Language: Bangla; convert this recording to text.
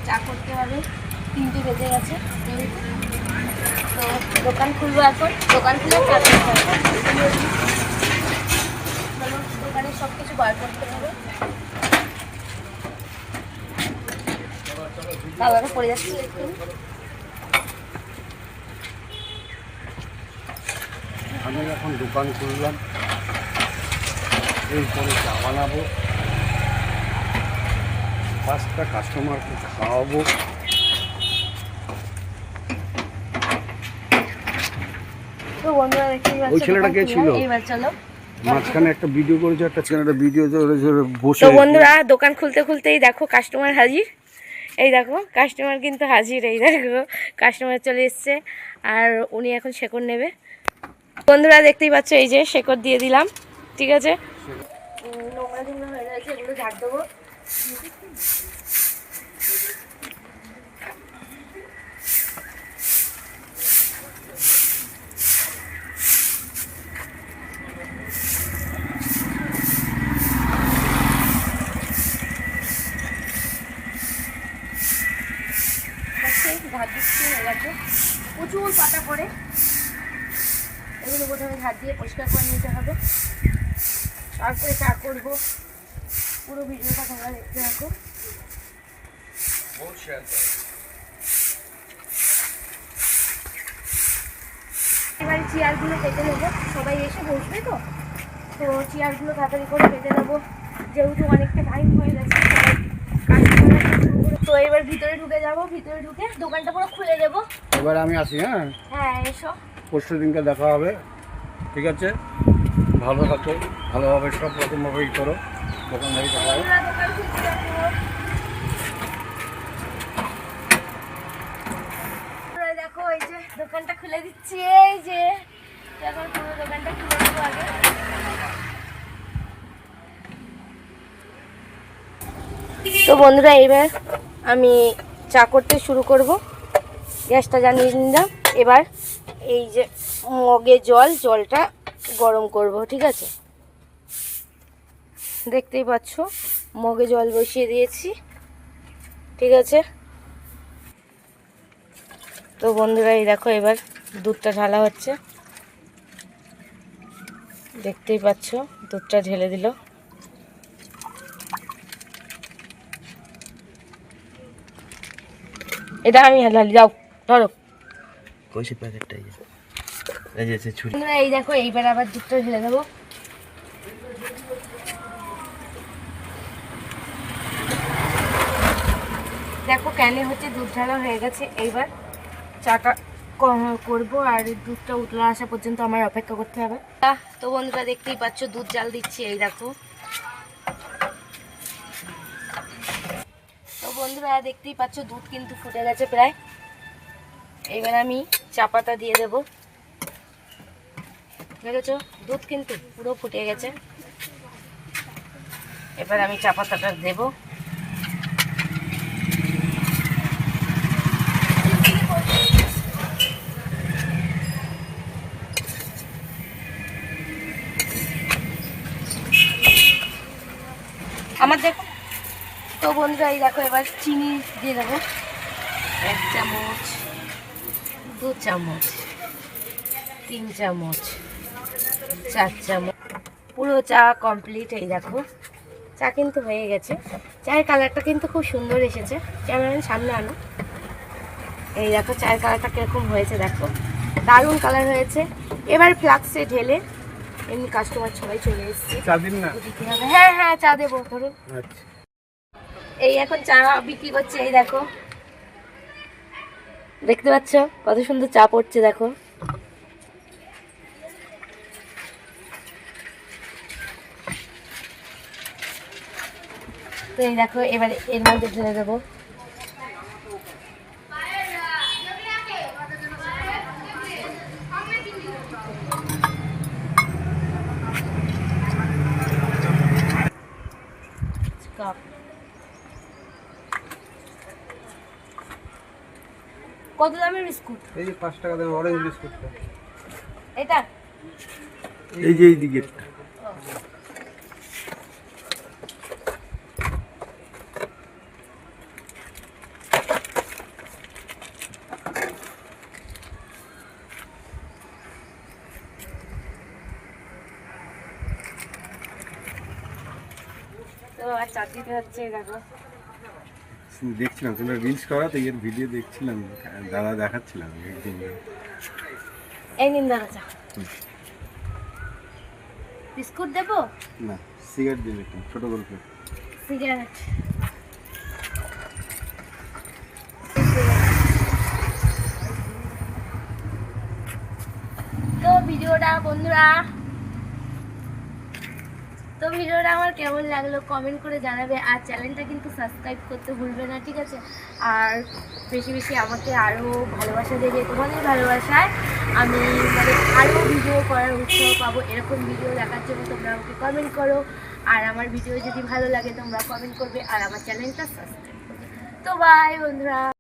চা করতে হবে, 3টে বেজে গেছে। তো দোকান খুলবো এখন, দোকান খুলে চা করতে হবে। দোকানে সব কিছু বার করতে হবে। বাবাটা পড়ে যাচ্ছে একটু। আমি এখন দোকান খুললাম, এরপরে চা বানাবো, 5টা কাস্টমারকে খাওয়াবো। তো বন্ধুরা দেখতে পাচ্ছ ওই ছেলেটা কে ছিল? এইবার চলো মাঝখানে একটা ভিডিও করেছে, একটা ছেলেটা ভিডিও বসে। তো বন্ধুরা দোকান খুলতে খুলতেই দেখো কাস্টমার হাজির। এই দেখো কাস্টমার কিন্তু হাজির, এই দেখো কাস্টমার চলে এসছে। আর উনি এখন শেকড় নেবে। বন্ধুরা দেখতেই পাচ্ছ, এই যে শেকড় দিয়ে দিলাম, ঠিক আছে। নোংরা নোংরা হয়ে গেছে, এগুলো ঝাড় দেবো। ঝাড় দিচ্ছি, দেখো প্রচুর পাতা পড়ে, এগুলো প্রথমে ঝাড় দিয়ে পরিষ্কার করে নিতে হবে, তারপরে চা করবো। পুরো ভিডিওটা তোমরা দেখতে থাকো। এবার চেয়ারগুলো পেতে নেবো, সবাই এসে বসবে তো চেয়ারগুলো তাড়াতাড়ি করে পেতে নেবো, যেহেতু অনেকটা টাইম হয়ে গেছে। তো এবার ভিতরে ঢুকে যাবো, ভিতরে ঢুকে দোকানটা পুরো খুলে দেবো। এবার আমি আসি। হ্যাঁ এসো। পরশু দিনকে দেখা হবে, ঠিক আছে? ভালো থাকো, ভালোভাবে সব রকমভাবেই করো, দোকানদারি দেখা হবে। দোকান খুলতে যাবো। দেখো এই যে দোকানটা খুলে দিচ্ছি, এই যে এখন পুরো দোকানটা খুলে দেবো আগে। তো বন্ধুরা এবার আমি চা করতে শুরু করব। গ্যাসটা জ্বালিয়ে নিলাম। এবার এই যে মগে জলটা গরম করব, ঠিক আছে? দেখতেই পাচ্ছ মগে জল বসিয়ে দিয়েছি, ঠিক আছে। তো বন্ধুরা এই দেখো এবার দুধটা ঢালা হচ্ছে, দেখতেই পাচ্ছ দুধটা ঢেলে দিল। এটা আমি ঢালি, যাও ধরো। কইছে প্যাকেটটা এই যে ছুরি। এই দেখো এইবার আবার দুধটা ঢেলে দেবো। দেখো ক্যানে হচ্ছে দুধ ঢালা হয়ে গেছে। এইবার চাটা করব, আর দুধটা উতলা আসা পর্যন্ত আমার অপেক্ষা করতে হবে। তো বন্ধুরা দেখতেই পাচ্ছ দুধ জাল দিচ্ছি, এই দেখো। তো বন্ধুরা দেখতেই পাচ্ছ দুধ কিন্তু ফুটে গেছে প্রায়। এবার আমি চা পাতা দিয়ে দেবো, দেখেছো দুধ কিন্তু পুরো ফুটে গেছে। এবার আমি চা পাতাটা দেবো। আমার দেখো। তো বন্ধুরা এই দেখো এবার চিনি দিয়ে দেবো, 1 চামচ, 2 চামচ, 3 চামচ, 4 চামচ। পুরো চা কমপ্লিট। এই দেখো চা কিন্তু হয়ে গেছে। চায়ের কালারটা কিন্তু খুব সুন্দর এসেছে। ক্যামেরার সামনে আনো, এই দেখো চায়ের কালারটা কিরকম হয়েছে, দেখো দারুণ কালার হয়েছে। এবার ফ্লাক্সে ঢেলে, এমনি কাস্টমার সবাই চলে এসছে। চা দিন না? হ্যাঁ হ্যাঁ চা দেবো, ধরুন। আচ্ছা, এই এখন চা বিক্রি করছে, এই দেখো দেখতে পাচ্ছ কত সুন্দর চা পড়ছে, দেখো। তো এই দেখো এবার এর মধ্যে ঢেলে দেবো। কত দামের বিস্কুট? এই যে 5 টাকা দামের অরেঞ্জ বিস্কুটটা, এটা এই যে এই দিকে। চার দিতে হচ্ছে দেখো। দেখছিলাম তোমরা রিলস করা তো এর ভিডিও দেখছিলাম, দাদা দেখাচ্ছিলাম একদিন। এই নিন দাদা চা। বিস্কুট দেবো? না, সিগারেট দিন একটু ছোট গল্প। সিগারেট। তো ভিডিওটা বন্ধুরা, আমার কেমন লাগলো কমেন্ট করে জানাবে। আর চ্যানেলটা কিন্তু সাবস্ক্রাইব করতে ভুলবে না, ঠিক আছে? আর বেশি বেশি আমাকে আরও ভালোবাসা দেবে। তোমাদের ভালোবাসায় আমি মানে আরও ভিডিও করার উৎসাহ পাবো। এরকম ভিডিও দেখার জন্য তোমরা আমাকে কমেন্ট করো। আর আমার ভিডিও যদি ভালো লাগে তোমরা কমেন্ট করবে আর আমার চ্যানেলটা সাবস্ক্রাইব করবে। তো বাই বন্ধুরা।